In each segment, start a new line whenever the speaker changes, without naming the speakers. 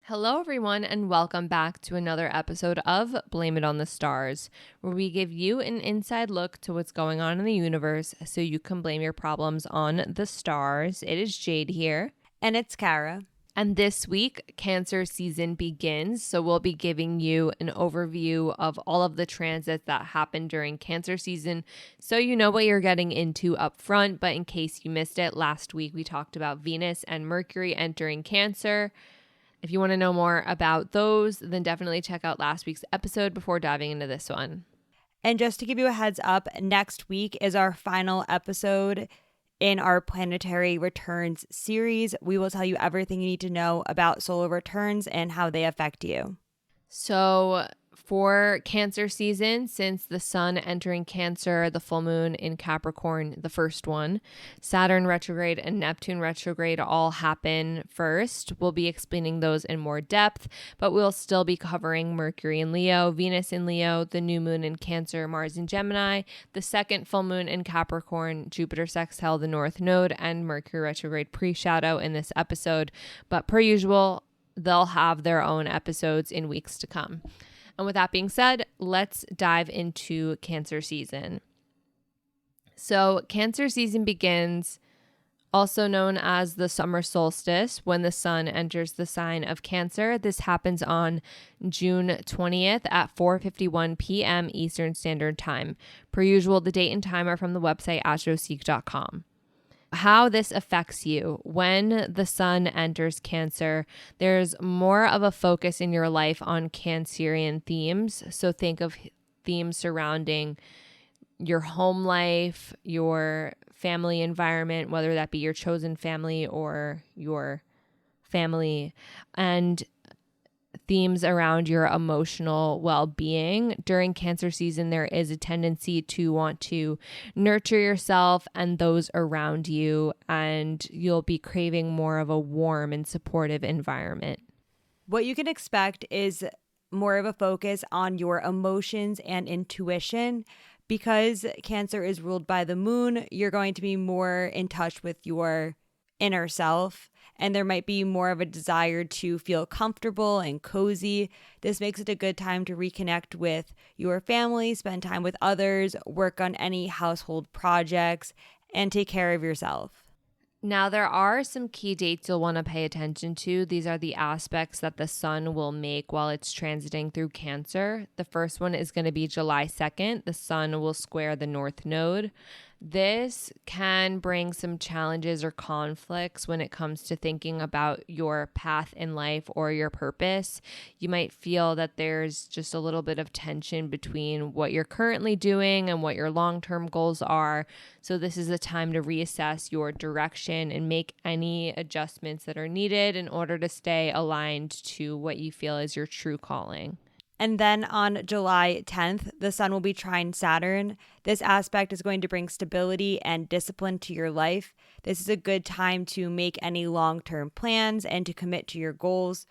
Hello, everyone, and welcome back to another episode of Blame It on the Stars, where we give you an inside look to what's going on in the universe so you can blame your problems on the stars. It is Jade here.
And it's Kara.
And this week, Cancer season begins, so we'll be giving you an overview of all of the transits that happen during Cancer season so you know what you're getting into up front. But in case you missed it, last week we talked about Venus and Mercury entering Cancer. If you want to know more about those, then definitely check out last week's episode before diving into this one.
And just to give you a heads up, next week is our final episode in our Planetary Returns series. We will tell you everything you need to know about solar returns and how they affect you.
So for Cancer season, since the sun entering Cancer, the full moon in Capricorn, the first one, Saturn retrograde and Neptune retrograde all happen first. We'll be explaining those in more depth, but we'll still be covering Mercury in Leo, Venus in Leo, the new moon in Cancer, Mars in Gemini, the second full moon in Capricorn, Jupiter sextile the North Node, and Mercury retrograde pre-shadow in this episode. But per usual, they'll have their own episodes in weeks to come. And with that being said, let's dive into Cancer season. So Cancer season begins, also known as the summer solstice, when the sun enters the sign of Cancer. This happens on June 20th at 4:51 p.m. Eastern Standard Time. Per usual, the date and time are from the website astroseek.com. How this affects you. When the sun enters Cancer, there's more of a focus in your life on Cancerian themes. So think of themes surrounding your home life, your family environment, whether that be your chosen family or your family, and themes around your emotional well-being. During Cancer season, there is a tendency to want to nurture yourself and those around you, and you'll be craving more of a warm and supportive environment.
What you can expect is more of a focus on your emotions and intuition. Because Cancer is ruled by the moon, you're going to be more in touch with your inner self. And there might be more of a desire to feel comfortable and cozy. This makes it a good time to reconnect with your family, spend time with others, work on any household projects, and take care of yourself.
Now, there are some key dates you'll want to pay attention to. These are the aspects that the sun will make while it's transiting through Cancer. The first one is going to be July 2nd. The sun will square the North Node. This can bring some challenges or conflicts when it comes to thinking about your path in life or your purpose. You might feel that there's just a little bit of tension between what you're currently doing and what your long-term goals are. So this is a time to reassess your direction and make any adjustments that are needed in order to stay aligned to what you feel is your true calling.
And then on July 10th, the sun will be trine Saturn. This aspect is going to bring stability and discipline to your life. This is a good time to make any long-term plans and to commit to your goals.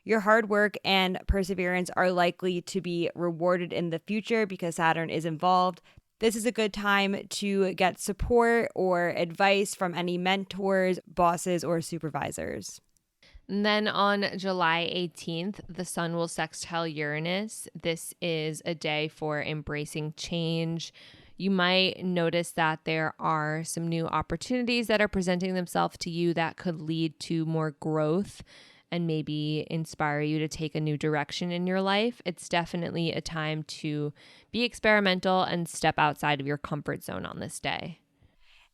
Your hard work and perseverance are likely to be rewarded in the future because Saturn is involved. This is a good time to get support or advice from any mentors, bosses, or supervisors.
And then on July 18th, the sun will sextile Uranus. This is a day for embracing change. You might notice that there are some new opportunities that are presenting themselves to you that could lead to more growth and maybe inspire you to take a new direction in your life. It's definitely a time to be experimental and step outside of your comfort zone on this day.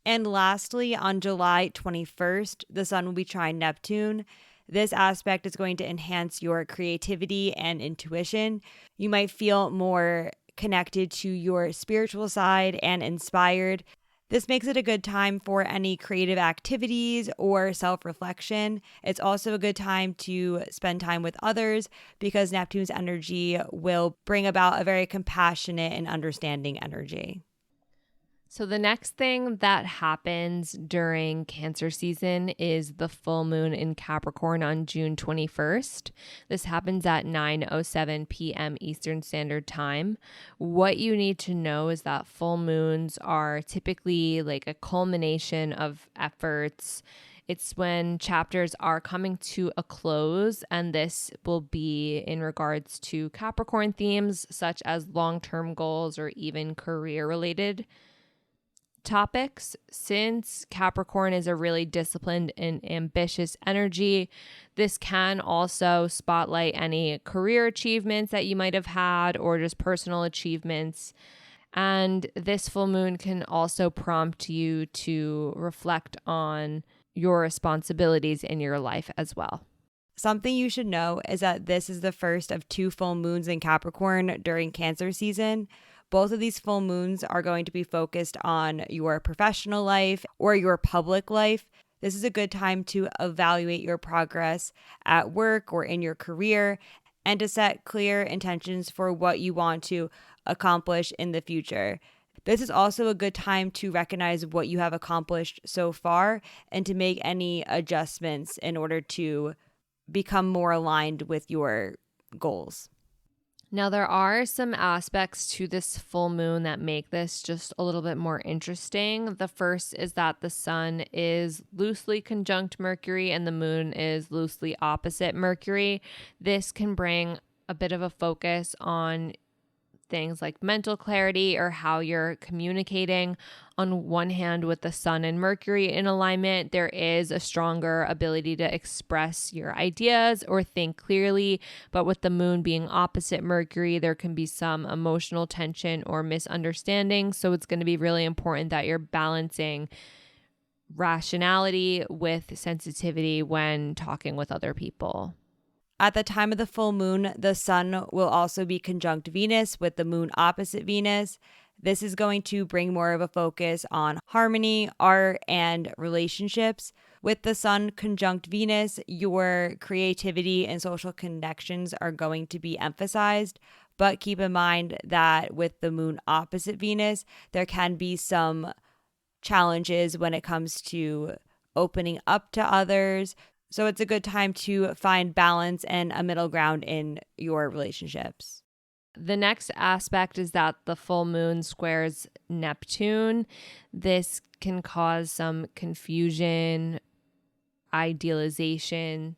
And lastly, on July 21st, the sun will be trine Neptune. This aspect is going to enhance your creativity and intuition. You might feel more connected to your spiritual side and inspired. This makes it a good time for any creative activities or self-reflection. It's also a good time to spend time with others because Neptune's energy will bring about a very compassionate and understanding energy.
So the next thing that happens during Cancer season is the full moon in Capricorn on June 21st. This happens at 9:07 p.m. Eastern Standard Time. What you need to know is that full moons are typically like a culmination of efforts. It's when chapters are coming to a close, and this will be in regards to Capricorn themes such as long-term goals or even career-related topics. Since Capricorn is a really disciplined and ambitious energy, this can also spotlight any career achievements that you might have had or just personal achievements. And this full moon can also prompt you to reflect on your responsibilities in your life as well.
Something you should know is that this is the first of 2 full moons in Capricorn during Cancer season. Both of these full moons are going to be focused on your professional life or your public life. This is a good time to evaluate your progress at work or in your career and to set clear intentions for what you want to accomplish in the future. This is also a good time to recognize what you have accomplished so far and to make any adjustments in order to become more aligned with your goals.
Now, there are some aspects to this full moon that make this just a little bit more interesting. The first is that the sun is loosely conjunct Mercury and the moon is loosely opposite Mercury. This can bring a bit of a focus on things like mental clarity or how you're communicating. On one hand, with the sun and Mercury in alignment, there is a stronger ability to express your ideas or think clearly. But with the moon being opposite Mercury, there can be some emotional tension or misunderstanding. So it's going to be really important that you're balancing rationality with sensitivity when talking with other people.
At the time of the full moon, the sun will also be conjunct Venus with the moon opposite Venus. This is going to bring more of a focus on harmony, art, and relationships. With the sun conjunct Venus, your creativity and social connections are going to be emphasized. But keep in mind that with the moon opposite Venus, there can be some challenges when it comes to opening up to others. So it's a good time to find balance and a middle ground in your relationships.
The next aspect is that the full moon squares Neptune. This can cause some confusion, idealization,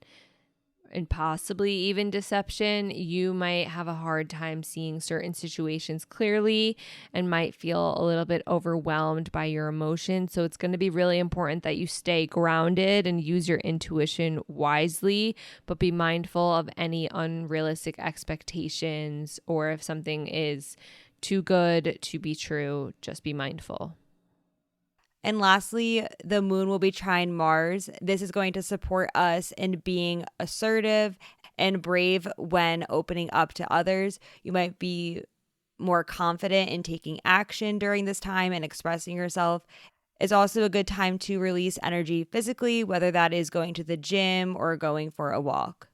and possibly even deception. You might have a hard time seeing certain situations clearly and might feel a little bit overwhelmed by your emotions. So it's going to be really important that you stay grounded and use your intuition wisely, but be mindful of any unrealistic expectations, or if something is too good to be true, just be mindful.
And lastly, the moon will be trine Mars. This is going to support us in being assertive and brave when opening up to others. You might be more confident in taking action during this time and expressing yourself. It's also a good time to release energy physically, whether that is going to the gym or going for a walk.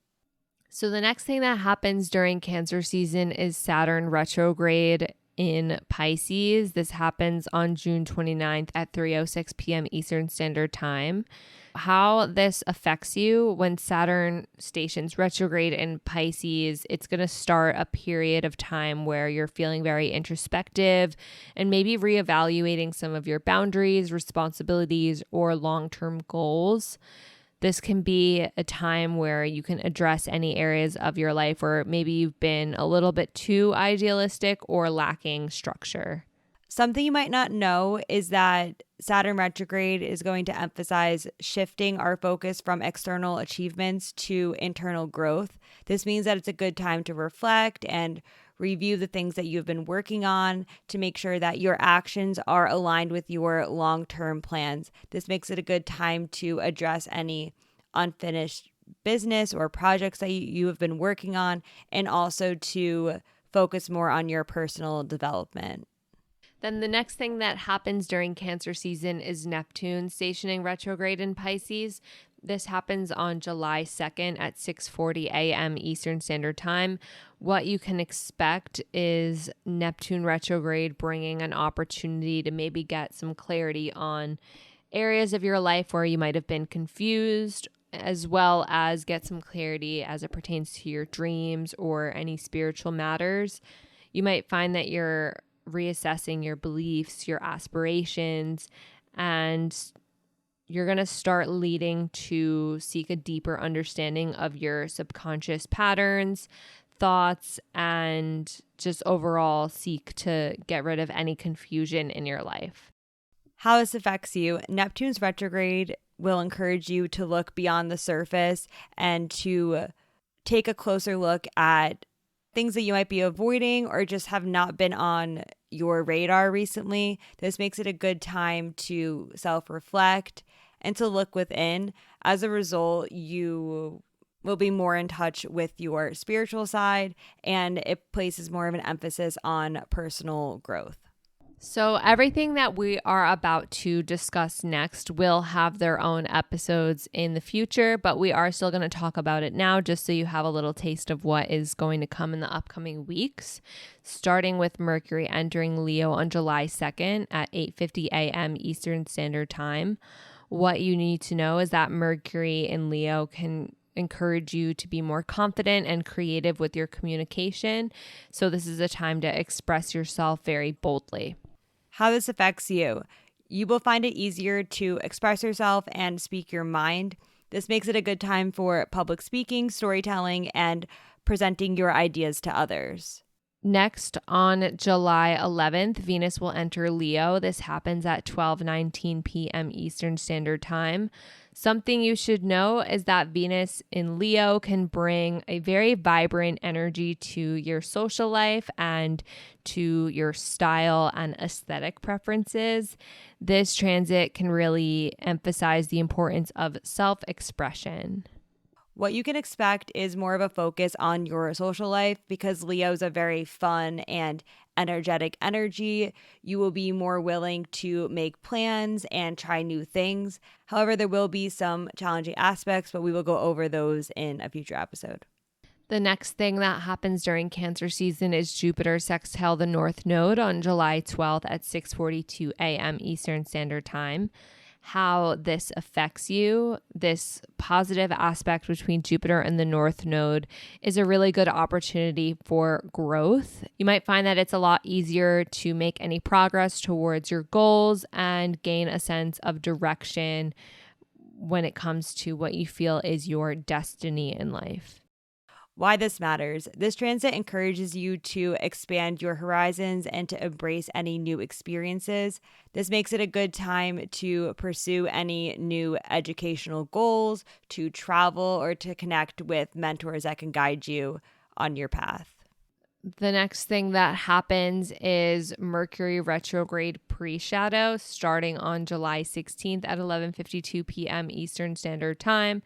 So the next thing that happens during Cancer season is Saturn retrograde in Pisces. This happens on June 29th at 3:06 p.m. Eastern Standard Time. How this affects you: when Saturn stations retrograde in Pisces, it's going to start a period of time where you're feeling very introspective and maybe reevaluating some of your boundaries, responsibilities, or long-term goals. This can be a time where you can address any areas of your life where maybe you've been a little bit too idealistic or lacking structure.
Something you might not know is that Saturn retrograde is going to emphasize shifting our focus from external achievements to internal growth. This means that it's a good time to reflect and review the things that you've been working on to make sure that your actions are aligned with your long-term plans. This makes it a good time to address any unfinished business or projects that you have been working on, and also to focus more on your personal development.
Then the next thing that happens during Cancer season is Neptune stationing retrograde in Pisces. This happens on July 2nd at 6:40 a.m. Eastern Standard Time. What you can expect is Neptune retrograde bringing an opportunity to maybe get some clarity on areas of your life where you might have been confused, as well as get some clarity as it pertains to your dreams or any spiritual matters. You might find that you're reassessing your beliefs, your aspirations, and you're going to start leading to seek a deeper understanding of your subconscious patterns, thoughts, and just overall seek to get rid of any confusion in your life.
How this affects you: Neptune's retrograde will encourage you to look beyond the surface and to take a closer look at things that you might be avoiding or just have not been on your radar recently. This makes it a good time to self-reflect and to look within. As a result, you will be more in touch with your spiritual side, and it places more of an emphasis on personal growth.
So everything that we are about to discuss next will have their own episodes in the future, but we are still going to talk about it now just so you have a little taste of what is going to come in the upcoming weeks, starting with Mercury entering Leo on July 2nd at 8:50 a.m. Eastern Standard Time. What you need to know is that Mercury in Leo can encourage you to be more confident and creative with your communication. So this is a time to express yourself very boldly.
How this affects you: you will find it easier to express yourself and speak your mind. This makes it a good time for public speaking, storytelling, and presenting your ideas to others.
Next, on July 11th, Venus will enter Leo. This happens at 12:19 p.m. Eastern Standard Time. Something you should know is that Venus in Leo can bring a very vibrant energy to your social life and to your style and aesthetic preferences. This transit can really emphasize the importance of self-expression.
What you can expect is more of a focus on your social life because Leo's a very fun and energetic energy. You will be more willing to make plans and try new things. However, there will be some challenging aspects, but we will go over those in a future episode.
The next thing that happens during Cancer season is Jupiter sextile the North Node on July 12th at 6:42 a.m. Eastern Standard Time. How this affects you, this positive aspect between Jupiter and the North Node is a really good opportunity for growth. You might find that it's a lot easier to make any progress towards your goals and gain a sense of direction when it comes to what you feel is your destiny in life.
Why this matters: this transit encourages you to expand your horizons and to embrace any new experiences. This makes it a good time to pursue any new educational goals, to travel, or to connect with mentors that can guide you on your path.
The next thing that happens is Mercury retrograde pre-shadow starting on July 16th at 11:52 p.m. Eastern Standard Time.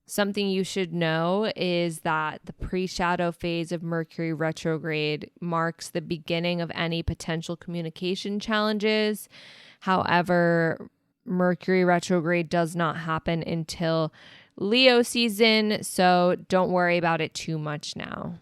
Something you should know is that the pre-shadow phase of Mercury retrograde marks the beginning of any potential communication challenges. However, Mercury retrograde does not happen until Leo season, so don't worry about it too much now.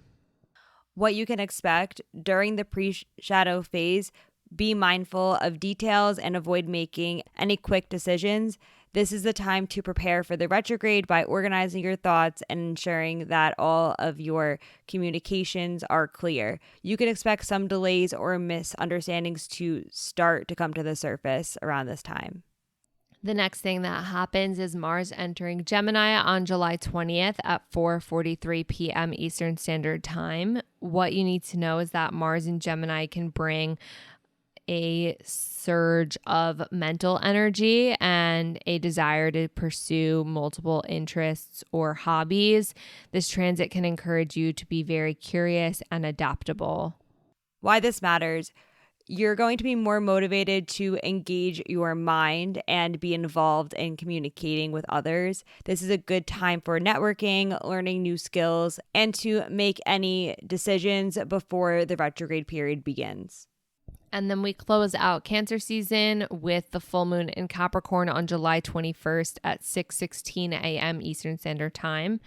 What you can expect during the pre-shadow phase: be mindful of details and avoid making any quick decisions. This is the time to prepare for the retrograde by organizing your thoughts and ensuring that all of your communications are clear. You can expect some delays or misunderstandings to start to come to the surface around this time.
The next thing that happens is Mars entering Gemini on July 20th at 4:43 p.m. Eastern Standard Time. What you need to know is that Mars in Gemini can bring a surge of mental energy and a desire to pursue multiple interests or hobbies. This transit can encourage you to be very curious and adaptable.
Why this matters: you're going to be more motivated to engage your mind and be involved in communicating with others. This is a good time for networking, learning new skills, and to make any decisions before the retrograde period begins.
And then we close out Cancer season with the full moon in Capricorn on July 21st at 6:16 a.m. Eastern Standard Time.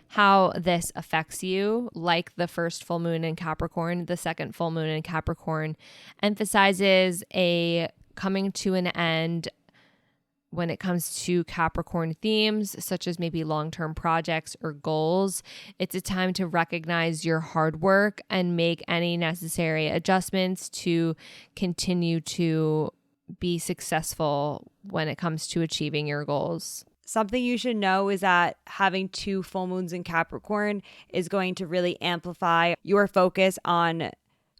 How this affects you, like the first full moon in Capricorn, the second full moon in Capricorn emphasizes a coming to an end when it comes to Capricorn themes, such as maybe long-term projects or goals. It's a time to recognize your hard work and make any necessary adjustments to continue to be successful when it comes to achieving your goals.
Something you should know is that having 2 full moons in Capricorn is going to really amplify your focus on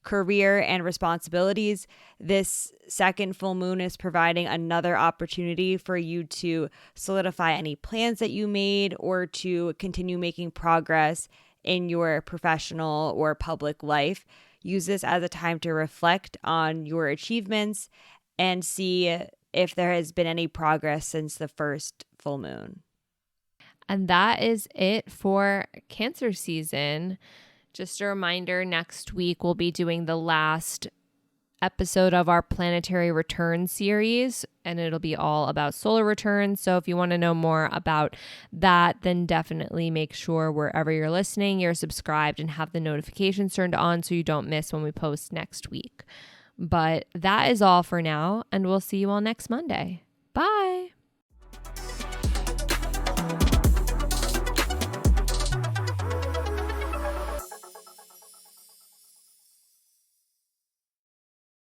career and responsibilities. This second full moon is providing another opportunity for you to solidify any plans that you made or to continue making progress in your professional or public life. Use this as a time to reflect on your achievements and see if there has been any progress since the first full moon.
And that is it for Cancer season. Just a reminder, next week we'll be doing the last episode of our planetary return series, and it'll be all about solar returns. So if you want to know more about that, then definitely make sure wherever you're listening, you're subscribed and have the notifications turned on so you don't miss when we post next week. But that is all for now, and we'll see you all next Monday.